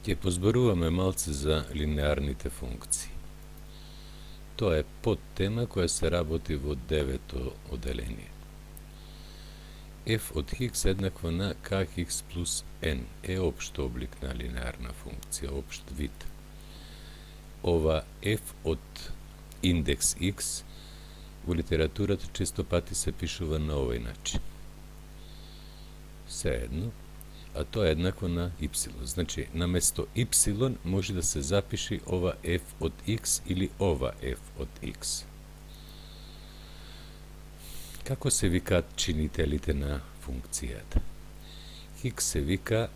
Ќе позборуваме малце за линеарните функции. Тоа е подтема која се работи во 9-то оделение. F од хикс еднакво на kx плюс n е општ облик на линеарна функција, општ вид. Ова f од индекс x во литературата често пати се пишува на овој начин. Сеедно, а тоа е еднакво на y. Значи, наместо y може да се запиши ова f од x или ова f од x. Како се викаат чинителите на функцијата? Хикс се вика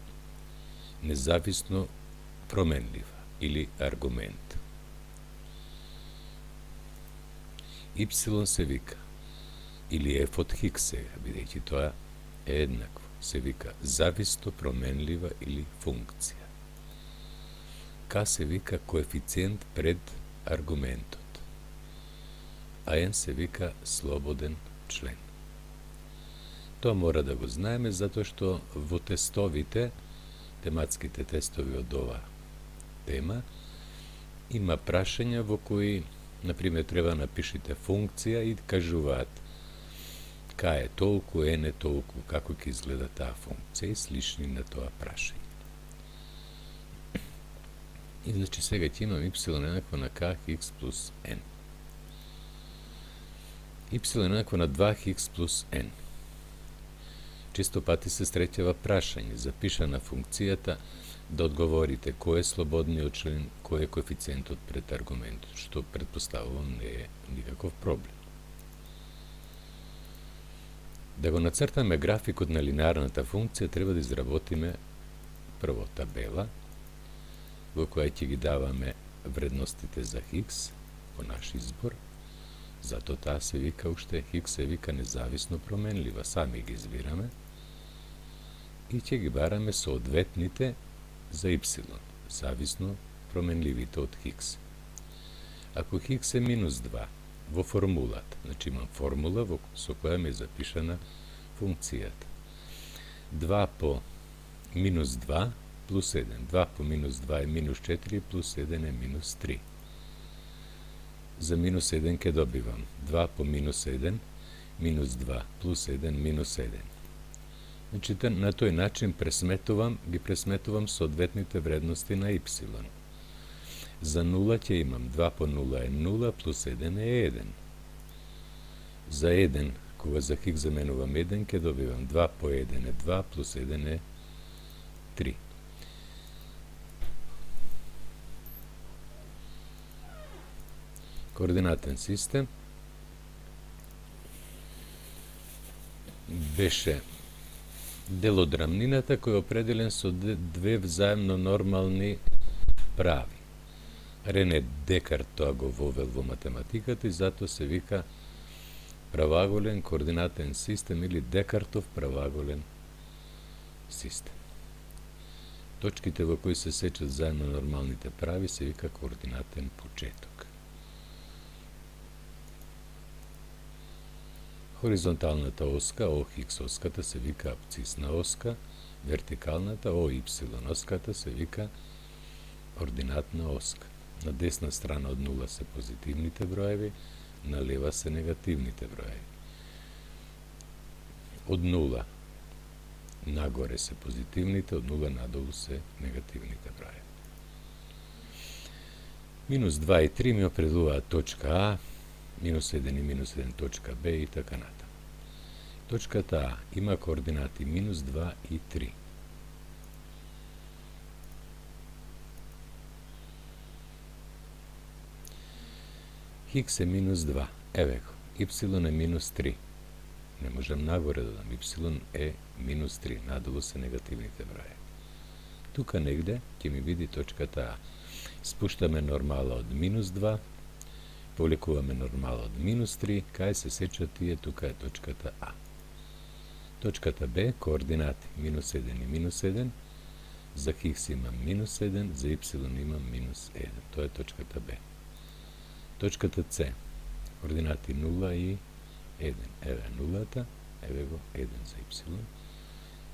независно променлива или аргумент. Y се вика или f од хикс сега, бидејќи тоа е еднакво. Се вика зависно променлива или функција. К се вика коефициент пред аргументот. А n се вика слободен член. Тоа мора да го знаеме затоа што во тестовите, тематските тестови од ова тема, има прашања во кои, например, треба напишите функција и кажуваат К е толку, n е толку, како ќе изгледа таа функција и слични на тоа прашање. И значи сега ќе имам y еднакво на kx плюс n. Y еднакво на 2x плюс n. Често пати се среќава прашање, запишана функцијата, да одговорите кој е слободниот член, кој е коефициентот пред аргументот, што предпоставувам не е никаков проблем. Да го нацртаме графикот на линеарната функција, треба да изработиме прво табела, во која ќе ги даваме вредностите за хикс по наш избор, затоа таа се вика уште, хикс се вика независно променлива, сами ги избираме, и ќе ги бараме соодветните за y, зависно променливите од хикс. Ако хикс е минус 2, во формулата, значи имам формула со која ми е запишана функцијата. 2 по минус 2 плюс 1. 2 по минус 2 е минус 4 плюс 1 е минус 3. За минус 1 ке добивам 2 по минус 1, минус 2 плюс 1, минус 1. Значи на тој начин ги пресметувам соодветните вредности на y. За 0 ќе имам 2 по 0 е 0, плюс 1 е 1. За 1, кога за хикс заменувам 1, ќе добивам 2 по 1 е 2, плюс 1 е 3. Координатен систем беше дел од рамнината кој е определен со две взаемно нормални прави. Рене Декарт тоа го вовел во математиката и затоа се вика правоаголен координатен систем или Декартов правоаголен систем. Точките во кои се сечат заедно нормалните прави се вика координатен почеток. Хоризонталната оска, ОХ оската се вика абцисна оска, вертикалната ОY оската се вика ординатна оска. На десна страна од 0 се позитивните броеви, на лева се негативните броеви. Од 0 нагоре се позитивните, од 0 надолу се негативните броеви. Минус 2 и 3 ми определуваат точка А, минус 1 и минус 1 точка Б и така натаму. Точката А има координати минус 2 и 3. Хикс е минус 2. Еве го. Y е минус 3. Не можем нагоре да дам. Y е минус 3. Надолу се негативните броеви. Тука негде ќе ми види точката А. Спуштаме нормала од минус 2. Повлекуваме нормала од минус 3. Кај се сечат тие, тука е точката А. Точката Б, координати минус 1 и минус 1. За хикс имам минус 1, за Y имам минус 1. Тоа е точката Б. Точката С, координати 0 и 1. Еве нулата, еве го 1 за Y.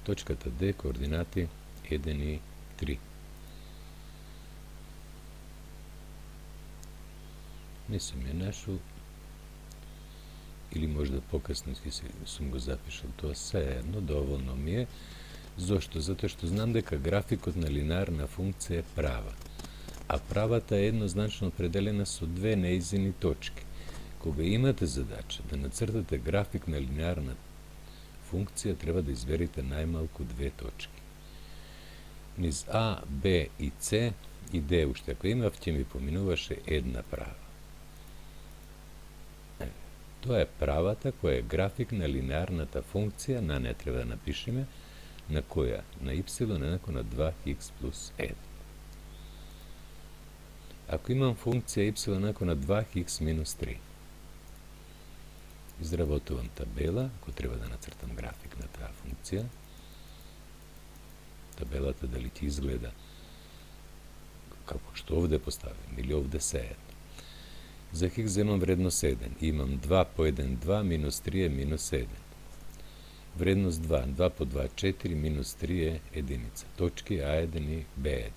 Точката Д, координати 1 и 3. Не сум ја нашол, или можда покасно сум го запишал, тоа се едно, доволно ми е. Зошто? Затоа што знам дека графикот на линеарна функција е права, а правата е еднозначно определена со две неизини точки. Кога имате задача да нацртате график на линеарна функција, треба да изверите најмалку две точки. Низ А, Б и С и Д уште ако имав, ќе ми поминуваше една права. Тоа е правата која е график на линеарната функција, на не треба да напишеме, на која? На y еднакво на 2x плюс 1. Ако имам функција y еднакво на 2x минус 3, изработувам табела, ако треба да нацртам график на таа функција, табелата дали ќе изгледа како што овде поставим или овде се едно. За хикс земам вредност 1. Имам 2 по 1, 2, минус 3 е минус 1. Вредност 2, 2 по 2, 4, минус 3 е единица. Точки А1 и Б1.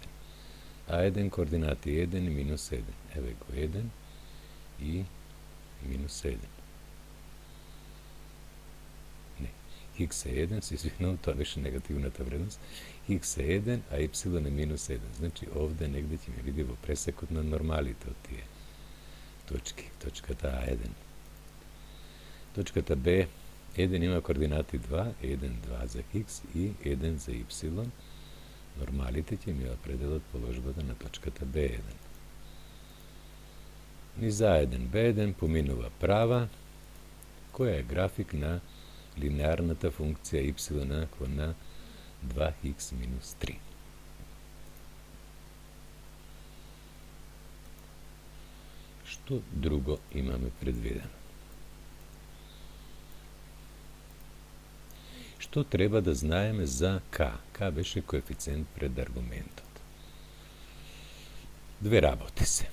А1 координати 1 и минус 1. Еве го 1 и минус 1. Не, хикс е 1, се извинувам, тоа беше негативната вредност. Хикс е 1, а y е минус 1. Значи овде негде ќе ми види во пресекот на нормалите од тие точки. Точката А1. Точката Б1 има координати 2, 1, 2 за хикс и 1 за y. Нормалите ќе ми определат положбата на точката Б1. Низ А1, Б1 поминува права, која е график на линеарната функција y еднакво на 2x минус 3. Што друго имаме предвидено? Што треба да знаеме за k? K беше коефициент пред аргументот. Две работи се.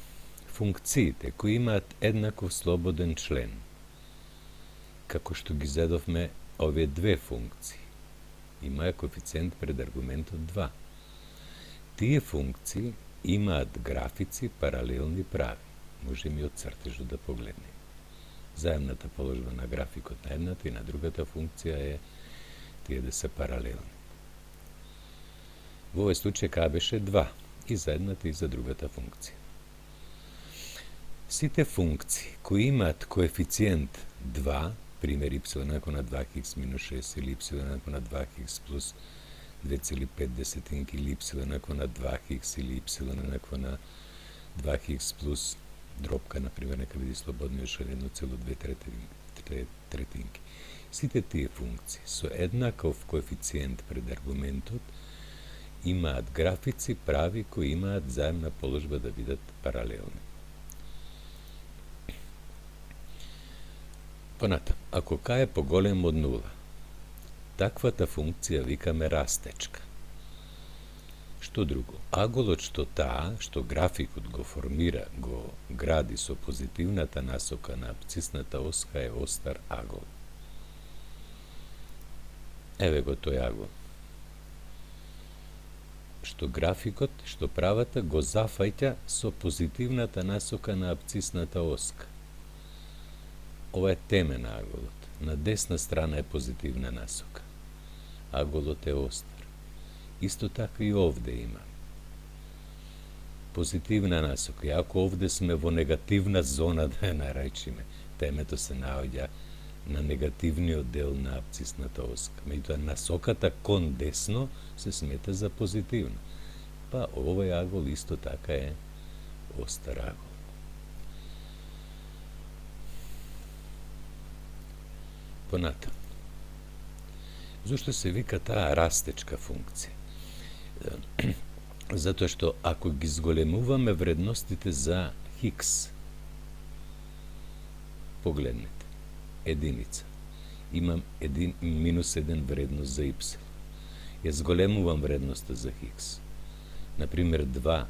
Функциите кои имаат еднаков слободен член, како што ги зедовме овие две функции, имаа коефициент пред аргументот 2. Тие функции имаат графици паралелни прави. Можеме и од цртежот да погледнеме. Заемната положба на графикот на едната и на другата функција е тие да се паралелни. Во овој случај k беше 2 и за едната и за другата функција. Сите функции кои имаат коефициент 2, пример y еднакво на 2x минус 6 или y еднакво на 2x плюс 2,5 или y еднакво на 2x или y еднакво на 2x плюс дропка, например, нека види слободниот член 1,2 третинки. Сите тие функции со еднаков коефициент пред аргументот имаат графици прави кои имаат заемна положба да бидат паралелни. Понатам, ако k е поголем од 0, таквата функција викаме растечка. Што друго? Аголот што што графикот го формира, го гради со позитивната насока на апцисната оска е остар агол. Еве го тој агол. Што графикот, што правата го зафаќа со позитивната насока на апцисната оска. Ова е темен аголот. На десна страна е позитивна насока. Аголот е остар. Исто така и овде има позитивна насока. Ако овде сме во негативна зона, да ја наречиме, темето се наоѓа на негативниот дел на апцисната оска. Меѓутоа, насоката кон десно се смета за позитивна. Па овој агол исто така е остар агол. Понатам. Зошто се вика таа растечка функција? Затоа што ако ги зголемуваме вредностите за хикс, погледнете, единица, имам минус 1 вредност за y. Ја зголемувам вредноста за хикс. Например, 2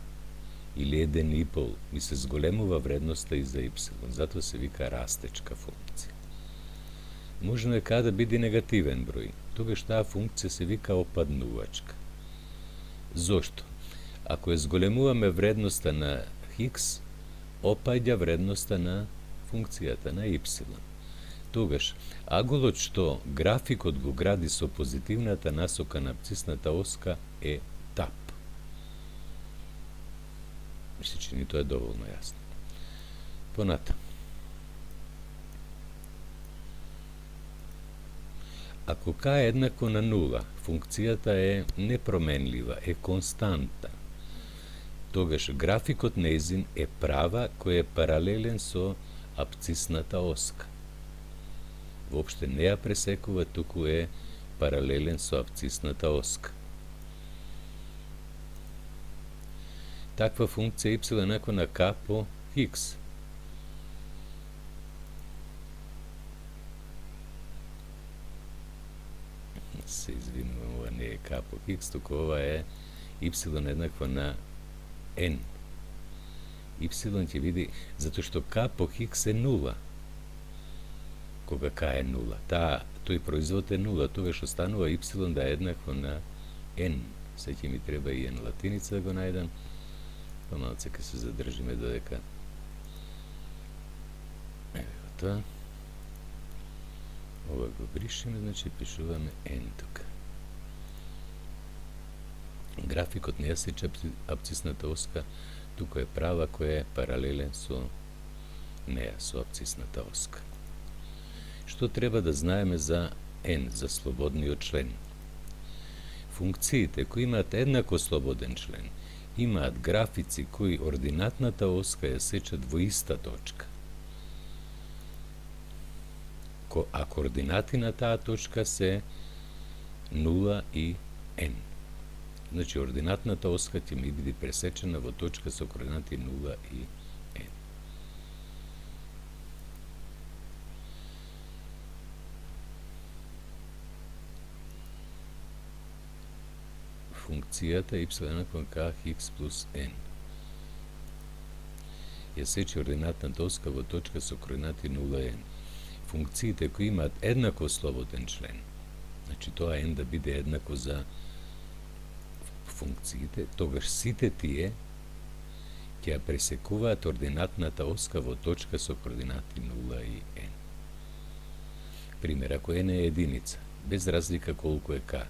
или 1,5 ми се зголемува вредноста и за y. Затоа се вика растечка функција. Можно е k да биде негативен број. Тогаш таа функција се вика опаднувачка. Зошто? Ако ја зголемуваме вредноста на хикс, опаѓа вредноста на функцијата, на y. Тогаш, аголот што графикот го гради со позитивната насока на апцисната оска е тап. Се чини тоа е доволно јасно. Понатаму. Ако k е еднакво на 0, функцијата е непроменлива, е константна. Тогаш графикот нејзин е права кој е паралелен со апцисната оска. Воопште не ја пресекува, туку е паралелен со апцисната оска. Таква функција y еднакво на k по x. Се извинувам, ова не е k по x, туку ова е y еднакво на n. Y ќе види, затоа што k по x е 0. Кога k е 0. Тој производ е 0, тогаш останува y да е еднакво на n. Се ќе ми треба и n латиница да го најдам. Помалце ке се задржиме додека. Еве го тоа. Ова го бришиме, значи пишуваме n тука. Графикот не ја сече апцисната оска, туку е права која е паралелен со неа, со апцисната оска. Што треба да знаеме за n, за слободниот член? Функциите кои имаат еднако слободен член, имаат графици кои ординатната оска ја сечат во иста точка. А координати на таа точка се 0 и n. Значи, ординатната оска ќе ми биде пресечена во точка со координати 0 и n. Функцијата y еднакво k x плюс n ја сече ординатната оска во точка со координати 0 и n. Функциите кои имаат еднакво слободен член, значи тоа n да биде еднакво за функциите, тогаш сите тие ќе ја пресекуваат ординатната оска во точка со координати 0 и n. Пример, ако n е единица, без разлика колку е k,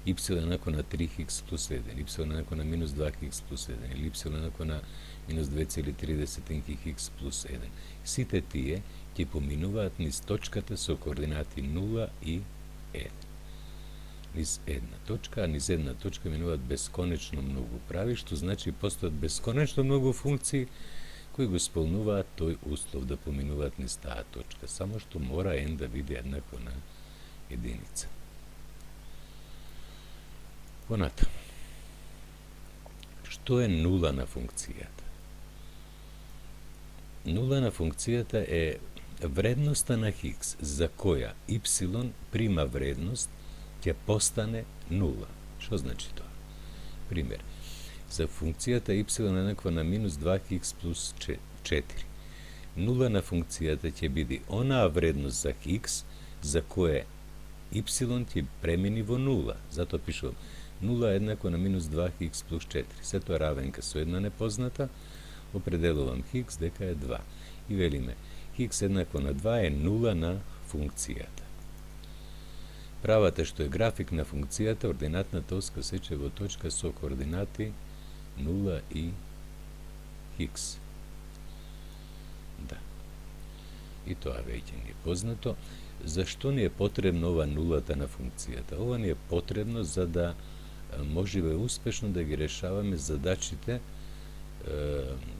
y еднакво на 3x плюс 1, y еднакво на минус 2x плюс 1, или y еднакво на минус 2,3x плюс 1. Сите тие ќе поминуваат низ точката со координати 0 и 1. Низ една точка, а низ една точка минуваат бесконечно многу прави, што значи постојат бесконечно многу функции кои го исполнуваат тој услов да поминуваат низ таа точка, само што мора n да биде еднакво на единица. Понатаму. Што е нула на функцијата? Нула на функцијата е вредноста на x за која y прима вредност ќе постане нула. Што значи тоа? Пример, за функцијата y еднакво на минус 2x плюс 4. Нула на функцијата ќе биде онаа вредност за x за која y ќе премини во нула. Затоа пишувам 0 еднакво на минус 2x плюс 4. Се тоа равенка со една непозната, определувам x дека е 2. И велиме, x еднакво на 2 е 0 на функцијата. Правата што е график на функцијата, ординатната оска сече во точка со координати 0 и x. Да. И тоа веќе ни е познато. Зашто ни е потребно ова нулата на функцијата? Ова ни е потребно за да можеме успешно да ги решаваме задачите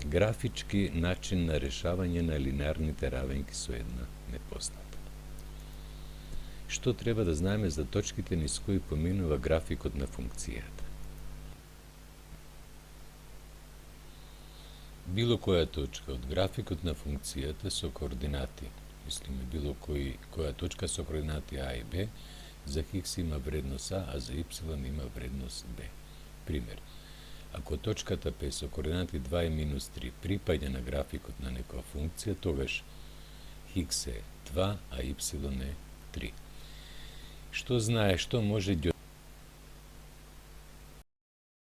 графички начин на решавање на линеарните равенки со една непозната. Што треба да знаеме за точките низ кои поминува графикот на функцијата? Било која точка од графикот на функцијата со координати, мислиме било која точка со координати А и Б, за x има вредност А, а за y има вредност Б. Пример, ако точката П со координати 2 и минус 3 припаѓа на графикот на некоја функција, тогаш x е 2, а y е 3. Што знае, што може